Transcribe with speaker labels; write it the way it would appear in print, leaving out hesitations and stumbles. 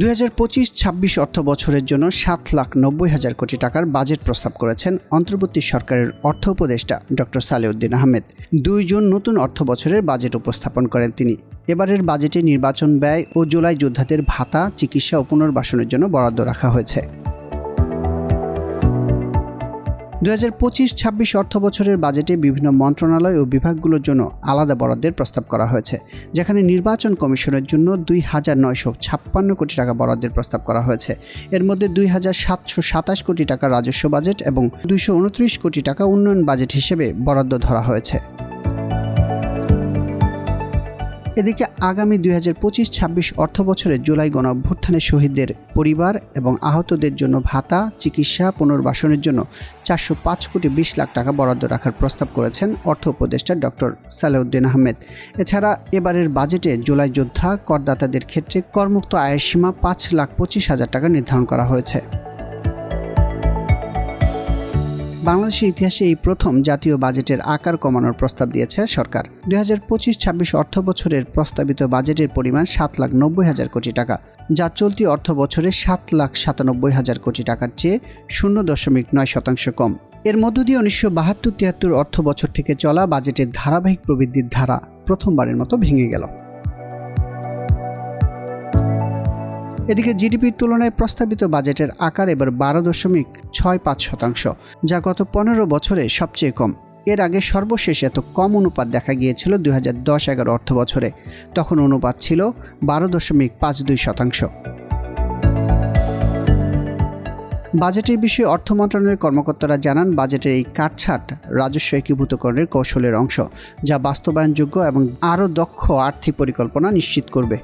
Speaker 1: 2025-26 অর্থ বছরের জন্য 7,90,000 কোটি টাকার বাজেট প্রস্তাব করেছেন অন্তর্বর্তী সরকারের অর্থ উপদেষ্টা ডক্টর সালেউদ্দিন আহমেদ। 2 জুন নতুন অর্থ বছরের বাজেট উপস্থাপন করেন তিনি। এবারের বাজেটে নির্বাচন ব্যয় ও জুলাই যোদ্ধাদের ভাতা, চিকিৎসা ও পুনর্বাসনের জন্য বরাদ্দ রাখা হয়েছে। 2025-26 অর্থ বছরের বাজেটে বিভিন্ন মন্ত্রণালয় ও বিভাগগুলোর জন্য আলাদা বরাদ্দের প্রস্তাব করা হয়েছে, যেখানে নির্বাচন কমিশনের জন্য 2,956 কোটি টাকা বরাদ্দের প্রস্তাব করা হয়েছে। এর মধ্যে 2,727 কোটি টাকা রাজস্ব বাজেট এবং 229 কোটি টাকা উন্নয়ন বাজেট হিসেবে বরাদ্দ ধরা হয়েছে। এদিকে আগামী 2025-26 অর্থ বছরে জুলাই গণঅভ্যুত্থানের শহীদদের পরিবার এবং আহতদের জন্য ভাতা, চিকিৎসা, পুনর্বাসনের জন্য 405 কোটি 20 লাখ টাকা বরাদ্দ রাখার প্রস্তাব করেছেন অর্থ উপদেষ্টা ডক্টর সালেউদ্দিন আহমেদ। এছাড়া এবারের বাজেটে জুলাই যোদ্ধা করদাতাদের ক্ষেত্রে করমুক্ত আয়ের সীমা 5,25,000 টাকা নির্ধারণ করা হয়েছে। বাংলাদেশের ইতিহাসে এই প্রথম জাতীয় বাজেটের আকার কমানোর প্রস্তাব দিয়েছে সরকার। 2025-26 অর্থ বছরের প্রস্তাবিত বাজেটের পরিমাণ 7,90,000 কোটি টাকা, যা চলতি অর্থ বছরে 7,97,000 কোটি টাকার চেয়ে 0.9% কম। এর মধ্য দিয়ে 1972-73 অর্থ বছর থেকে চলা বাজেটের ধারাবাহিক প্রবৃদ্ধির ধারা প্রথমবারের মতো ভেঙে গেল। এদিকে জিডিপির তুলনায় প্রস্তাবিত বাজেটের আকার এবার 12.65%, যা গত 15 বছরে সবচেয়ে কম। এর আগে সর্বশেষ এত কম অনুপাত দেখা গিয়েছিল 2010-11 অর্থ বছরে, তখন অনুপাত ছিল 12.52%। বাজেটের বিষয়ে অর্থ মন্ত্রণালয়ের কর্মকর্তারা জানান, বাজেটের এই কাটছাঁট রাজস্ব একীভূতকরণের কৌশলের অংশ, যা বাস্তবায়নযোগ্য এবং আরও দক্ষ আর্থিক পরিকল্পনা নিশ্চিত করবে।